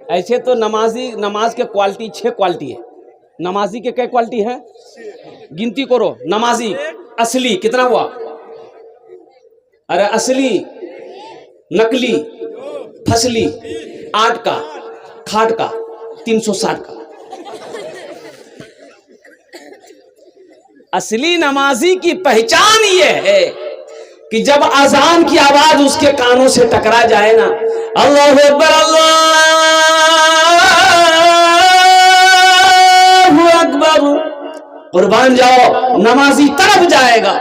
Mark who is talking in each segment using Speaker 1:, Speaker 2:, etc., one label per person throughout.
Speaker 1: ऐसे तो नमाज के क्वालिटी 6 क्वालिटी है। नमाजी के क्या क्वालिटी है? गिनती करो। नमाजी असली कितना हुआ? अरे असली, नकली, फसली, 8 का, खाट का, 360 का। असली नमाजी की पहचान ये है कि जब अजान की आवाज उसके कानों से टकरा जाए ना, अल्लाहु अकबर अल्लाहु अकबर, कुर्बान जाओ, नमाजी तरफ जाएगा।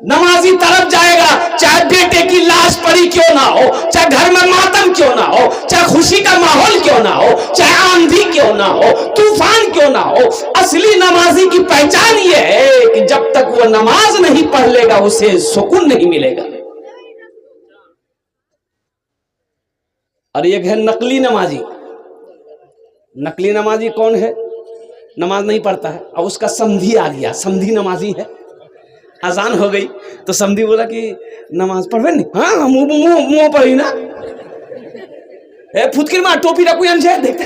Speaker 1: नमाजी तरफ जाएगा, चाहे बेटे की लाश पड़ी क्यों ना हो, चाहे घर में मातम क्यों ना हो, चाहे खुशी का माहौल क्यों ना हो, चाहे आंधी क्यों ना हो, तूफान क्यों ना हो। असली नमाजी की पहचान ये है कि जब तक वो नमाज नहीं पढ़ लेगा उसे सुकून नहीं मिलेगा। और एक है नकली नमाजी। नकली नमाजी कौन है? नमाज नहीं पढ़ता है और उसका समधी आ गया, समधी नमाजी है। अजान हो गई तो समधी बोला कि नमाज पढ़वे नहीं। हाँ, मुंह पर ही ना, फुटकिर मार, टोपी रखू यहाँ देखते।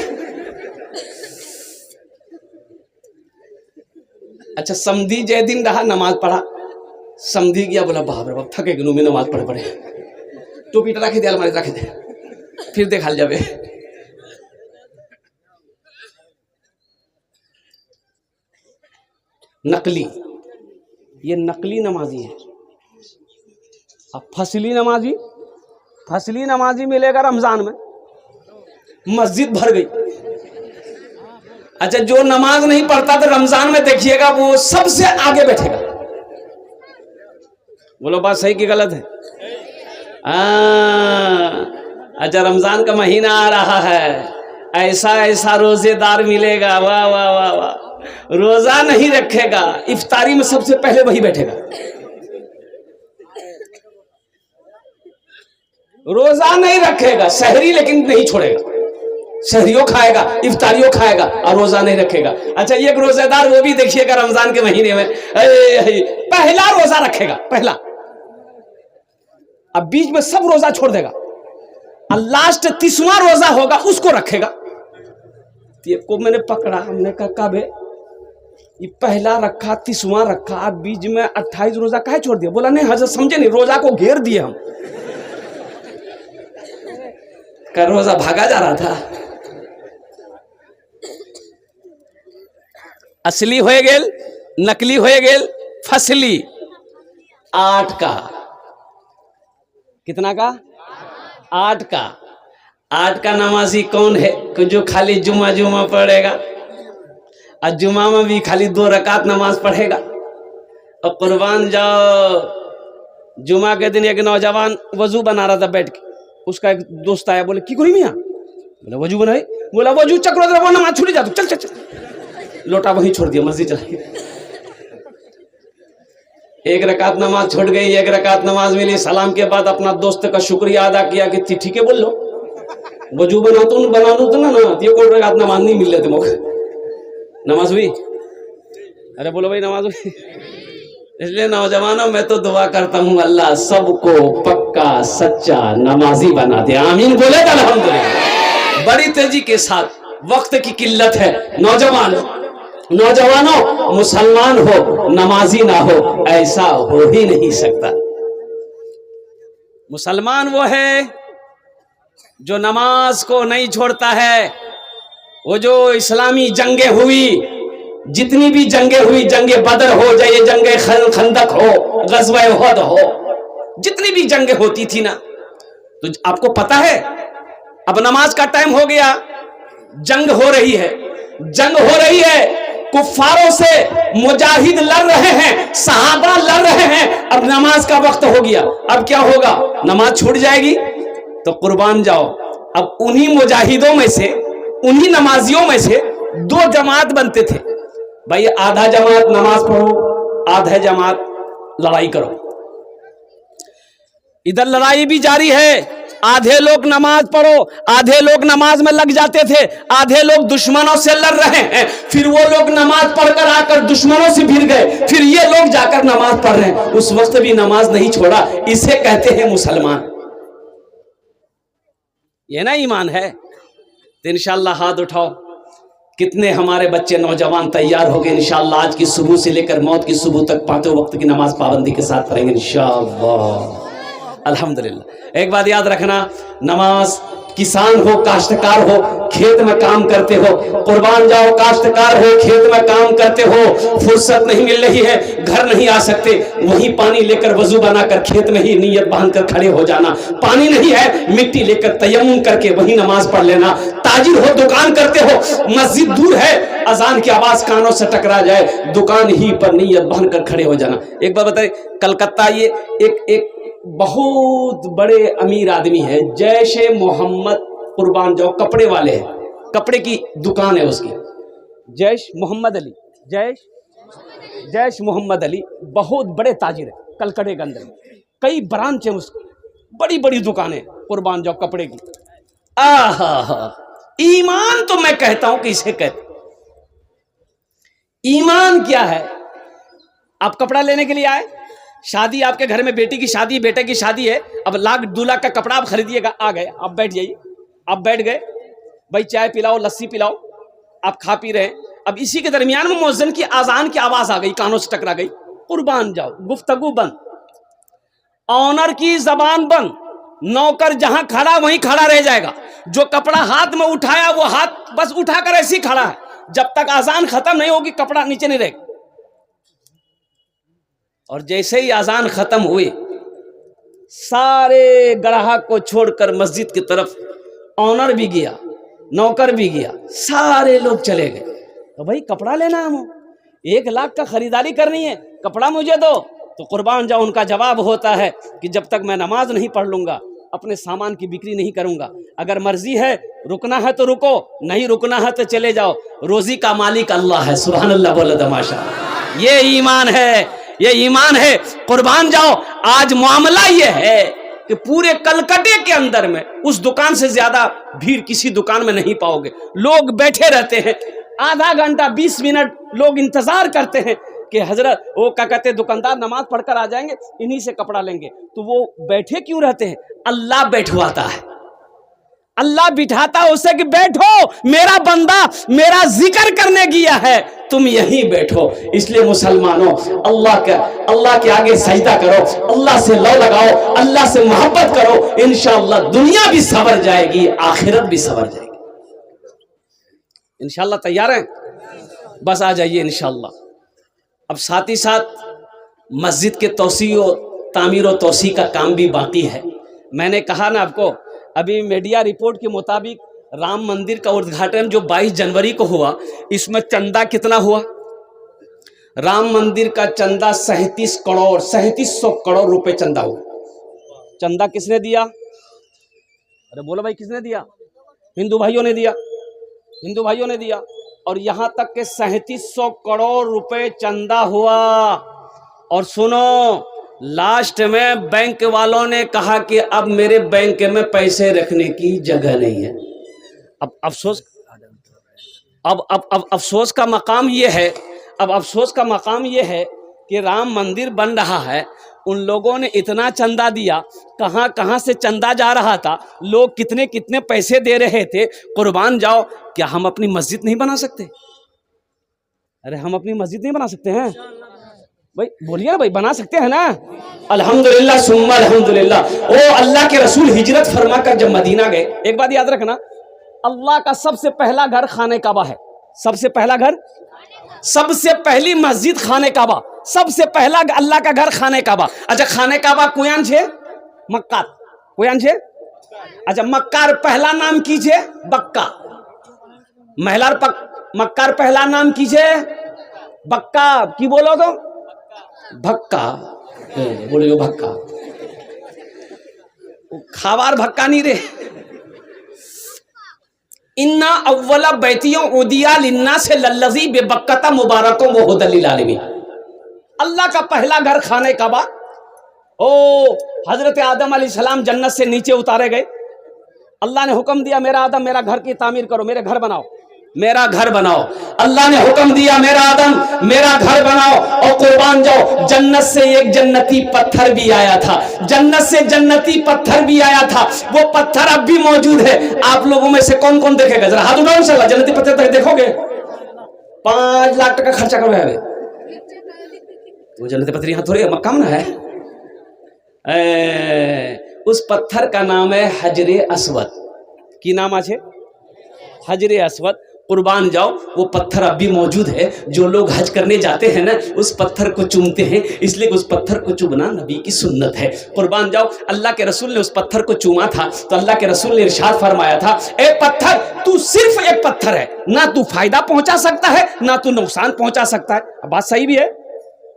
Speaker 1: अच्छा, समधी जय दिन रहा, नमाज पढ़ा। समधी गया, बोला बाप रे बाप, थके गिनू में नमाज पढ़े पड़े, टोपी तो रखे दे, अलमारी रखे दे, फिर देखा जाबे। नकली, ये नकली नमाजी है। अब फसली नमाजी, फसली नमाजी मिलेगा रमजान में, मस्जिद भर गई। अच्छा, जो नमाज नहीं पढ़ता तो रमजान में देखिएगा वो सबसे आगे बैठेगा। बोलो बात सही कि गलत है? अच्छा, रमजान का महीना आ रहा है, ऐसा ऐसा रोजेदार मिलेगा, वाह वाह वाह वाह। रोजा नहीं रखेगा, इफ्तारी में सबसे पहले वही बैठेगा। रोजा नहीं रखेगा, सहरी लेकिन नहीं छोड़ेगा, सहरियो खाएगा, इफ्तारियों खाएगा और रोजा नहीं रखेगा। अच्छा, एक रोजेदार वो भी देखिएगा रमजान के महीने में पहला रोजा रखेगा, पहला, अब बीच में सब रोजा छोड़ देगा और लास्ट 30वां रोजा होगा उसको रखेगा। को मैंने पकड़ा, हमने कहा कब है? ये पहला रखा, 30वां रखा, बीच में 28 रोजा काहे छोड़ दिया? बोला नहीं हजरत समझे नहीं, रोजा को घेर दिए हम, कर रोजा भागा जा रहा था। असली होए गेल, नकली होए गेल, फसली। 8 का, कितना का? 8 का। 8 का नमाजी कौन है? जो खाली जुमा जुमा पढ़ेगा और जुमा में भी खाली 2 रकात नमाज पढ़ेगा। और कुर्बान जाओ, जुमा के दिन एक नौजवान वजू बना रहा था बैठ के, उसका एक दोस्त आया, बोले की करी मियां? बोला वजू बनाई। बोला वजू चक्र वो नमाज छूट जा, चल चल चल, लोटा वहीं छोड़ दिया, मस्जिद चला। एक रकात नमाज छोड़ गई, एक रकात नमाज मिली। सलाम के बाद अपना दोस्त का शुक्रिया अदा किया कि ठीक है बोल लो, वजू बना दो तो ना, ये कोई रकात नमाज नहीं मिल रहे थे मौके, नमाज हुई। अरे बोलो भाई नमाज हुई। इसलिए नौजवानों, मैं तो दुआ करता हूँ अल्लाह सबको पक्का सच्चा नमाजी बना दे, आमीन बोले अल्हम्दुलिल्लाह। बड़ी तेजी के साथ, वक्त की किल्लत है, नौजवानों, मुसलमान हो नमाजी ना हो ऐसा हो ही नहीं सकता। मुसलमान वो है जो नमाज को नहीं छोड़ता है। वो जो इस्लामी जंगें हुई, जितनी भी जंगें हुई, जंगे बदर हो, चाहे जंगे खंदक हो, गज़वा उहद हो, जितनी भी जंगें होती थी ना, तो आपको पता है अब नमाज का टाइम हो गया, जंग हो रही है, जंग हो रही है, कुफ्फारों से मुजाहिद लड़ रहे हैं, सहाबा लड़ रहे हैं। अब नमाज का वक्त हो गया, अब क्या होगा? नमाज छूट जाएगी। तो कुर्बान जाओ, अब उन्हीं मुजाहिदों में से, उन्हीं नमाजियों में से 2 जमात बनते थे। भाई आधा जमात नमाज पढ़ो, आधा जमात लड़ाई करो। इधर लड़ाई भी जारी है, आधे लोग नमाज पढ़ो, आधे लोग नमाज में लग जाते थे, आधे लोग दुश्मनों से लड़ रहे हैं, फिर वो लोग नमाज पढ़कर आकर दुश्मनों से भिड़ गए, फिर ये लोग जाकर नमाज पढ़ रहे हैं, उस वक्त भी नमाज नहीं छोड़ा। इसे कहते हैं मुसलमान। ये ना ईमान है। तो इंशाअल्लाह हाथ उठाओ, कितने हमारे बच्चे नौजवान तैयार हो गए इंशाअल्लाह आज की सुबह से लेकर मौत की सुबह तक पांचों वक्त की नमाज पाबंदी के साथ पढ़ेंगे इंशाअल्लाह। अल्हम्दुलिल्लाह। एक बात याद रखना, नमाज किसान हो, काश्तकार हो, खेत में काम करते हो, कुर्बान जाओ, काश्तकार हो, खेत में काम करते हो, फुर्सत नहीं मिल रही है, घर नहीं आ सकते, वहीं पानी लेकर वजू बनाकर खेत में ही नियत बांधकर खड़े हो जाना। पानी नहीं है, मिट्टी लेकर तयम्मुम करके वहीं नमाज पढ़ लेना। ताजिर हो, दुकान करते हो, मस्जिद दूर है, अजान की आवाज कानों से टकरा जाए, दुकान ही पर नियत बांधकर खड़े हो जाना। एक बात बताइए, कलकत्ता ये एक बहुत बड़े अमीर आदमी है, जैशे मोहम्मद, कुर्बान जाओ, कपड़े वाले हैं, कपड़े की दुकान है उसकी, जैश मोहम्मद अली, जैश मोहम्मद अली, बहुत बड़े ताजिर है कलकत्ते के अंदर, कई ब्रांच है उसकी, बड़ी बड़ी दुकानें, कुर्बान जाओ, कपड़े की। आहा, ईमान तो मैं कहता हूं कि इसे कहते, ईमान क्या है? आप कपड़ा लेने के लिए आए, शादी आपके घर में, बेटी की शादी, बेटे की शादी है, अब 1,00,000-2,00,000 का कपड़ा आप खरीदिएगा, आ गए, आप बैठ जाइए, आप बैठ गए, भाई चाय पिलाओ, लस्सी पिलाओ, आप खा पी रहे, अब इसी के दरमियान में मुअज्जिन की आजान की आवाज आ गई, कानों से टकरा गई, कुर्बान जाओ, गुफ्तगू बंद, ऑनर की जबान बंद, नौकर जहां खड़ा वहीं खड़ा रह जाएगा, जो कपड़ा हाथ में उठाया वो हाथ बस उठाकर ऐसे ही खड़ा है, जब तक आजान खत्म नहीं होगी कपड़ा नीचे नहीं रहेगा। और जैसे ही आजान खत्म हुई, सारे ग्राहक को छोड़कर मस्जिद की तरफ ऑनर भी गया, नौकर भी गया, सारे लोग चले गए। तो भाई कपड़ा लेना है, हम 1,00,000 का खरीदारी करनी है, कपड़ा मुझे दो। तो कुर्बान जाओ, उनका जवाब होता है कि जब तक मैं नमाज नहीं पढ़ लूंगा अपने सामान की बिक्री नहीं करूंगा। अगर मर्जी है रुकना है तो रुको, नहीं रुकना है तो चले जाओ, रोजी का मालिक अल्लाह है। सुभान अल्लाह बोलो तमाशा। ये ईमान है, ये ईमान है। कुर्बान जाओ, आज मामला ये है कि पूरे कलकत्ते के अंदर में उस दुकान से ज्यादा भीड़ किसी दुकान में नहीं पाओगे। लोग बैठे रहते हैं, आधा घंटा 20 मिनट लोग इंतजार करते हैं कि हजरत वो क्या कहते हैं, दुकानदार नमाज पढ़कर आ जाएंगे, इन्हीं से कपड़ा लेंगे। तो वो बैठे क्यों रहते हैं? अल्लाह बैठवाता है, अल्लाह बिठाता है उसे कि बैठो, मेरा बंदा मेरा जिक्र करने गया है, तुम यहीं बैठो। इसलिए मुसलमानों, अल्लाह के आगे सजदा करो, अल्लाह से लौ लगाओ, अल्लाह से मोहब्बत करो, इंशाअल्लाह दुनिया भी सवर जाएगी, आखिरत भी सवर जाएगी। इंशाअल्लाह तैयार हैं? बस आ जाइए इंशाअल्लाह। अब साथ ही साथ मस्जिद के तामीर और तोसी का काम भी बाकी है। मैंने कहा ना आपको, अभी मीडिया रिपोर्ट के मुताबिक राम मंदिर का उद्घाटन जो 22 जनवरी को हुआ, इसमें चंदा कितना हुआ? राम मंदिर का चंदा 3700 करोड़ रुपए चंदा हुआ। चंदा किसने दिया? अरे बोलो भाई, किसने दिया? हिंदू भाइयों ने दिया, हिंदू भाइयों ने दिया। और यहां तक के 3700 करोड़ रुपए चंदा हुआ। और सुनो, लास्ट में बैंक वालों ने कहा कि अब मेरे बैंक में पैसे रखने की जगह नहीं है। अब अफसोस, अब अफसोस का मकाम ये है, अब अफसोस का मकाम ये है कि राम मंदिर बन रहा है, उन लोगों ने इतना चंदा दिया, कहां कहां से चंदा जा रहा था, लोग कितने कितने पैसे दे रहे थे। कुर्बान जाओ, क्या हम अपनी मस्जिद नहीं बना सकते? अरे हम अपनी मस्जिद नहीं बना सकते हैं भाई? बोलिए ना भाई, बना सकते हैं ना? अल्हम्दुलिल्लाह सुम्मा अल्हम्दुलिल्लाह। ओ अल्लाह के रसूल हिजरत फरमा कर जब मदीना गए, एक बात याद रखना, अल्लाह का सबसे पहला घर खाने काबा है। सबसे पहला घर, सबसे पहली मस्जिद खाने काबा, सबसे पहला अल्लाह का घर खाने काबा। अच्छा, खाने काबा कोयान छे? मक्का कोयान छे? अच्छा, मक्कार पहला नाम कीजिए बक्का, महिलार मक्कार पहला नाम कीजिए बक्का। की बोलो तो भक्का, बोले भक्का, खावार भक्का नहीं रे। इन्ना अव्वला बैतियों उदिया लिन्ना से लल्लजी बेबक्कता मुबारकों वो हुदल लिल आलमीन। अल्लाह का पहला घर खाने काबा। ओ हजरत आदम अलैहिस्सलाम जन्नत से नीचे उतारे गए, अल्लाह ने हुक्म दिया, मेरा आदम मेरा घर की तामीर करो, मेरे घर बनाओ। मेरा घर बनाओ। अल्लाह ने हुक्म दिया, मेरा आदम मेरा घर बनाओ और कुर्बान जाओ। जन्नत से एक जन्नती पत्थर भी आया था, जन्नत से जन्नती पत्थर भी आया था, वो पत्थर अब भी मौजूद है। आप लोगों में से कौन कौन देखेगा? जरा हाथ उठाओ, इंशाल्लाह जन्नती पत्थर तक देखोगे। 5 लाख टका खर्चा करो यार, वो जन्नती पत्थर यहाँ थोड़ी मक्का में है। उस पत्थर का नाम है हजरे अस्वद। की नाम है? हजरे अस्वद। कुर्बान जाओ, वो पत्थर अब भी मौजूद है। जो लोग हज करने जाते हैं ना, उस पत्थर को चूमते हैं, इसलिए उस पत्थर को चूमना नबी की सुन्नत है। कुर्बान जाओ, अल्लाह के रसूल ने उस पत्थर को चूमा था तो अल्लाह के रसूल ने इरशाद फरमाया था, ए पत्थर, तू सिर्फ एक पत्थर है, ना तू फायदा पहुंचा सकता है ना तू नुकसान पहुंचा सकता है। अब बात सही भी है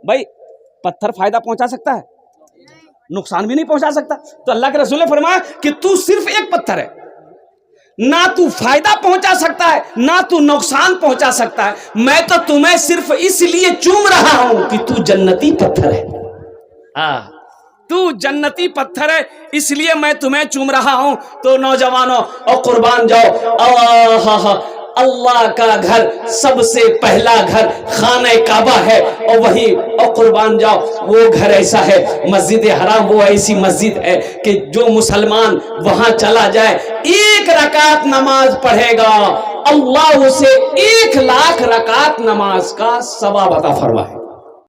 Speaker 1: भाई, पत्थर फायदा पहुंचा सकता है, नुकसान भी नहीं पहुंचा सकता। तो अल्लाह के रसूल ने फरमाया कि तू सिर्फ एक पत्थर है, ना तू फायदा पहुंचा सकता है ना तू नुकसान पहुंचा सकता है। मैं तो तुम्हें सिर्फ इसलिए चूम रहा हूं कि तू जन्नती पत्थर है। तू जन्नती पत्थर है, इसलिए मैं तुम्हें चूम रहा हूं। तो नौजवानों और कुर्बान जाओ, अल्लाह का घर सबसे पहला घर खाने काबा है, और वही और कुर्बान जाओ, वो घर ऐसा है, मस्जिद हराम वो ऐसी मस्जिद है कि जो मुसलमान वहां चला जाए, 1 रकात नमाज पढ़ेगा, अल्लाह उसे 1 लाख रकात नमाज का सवाब अता फरमाए।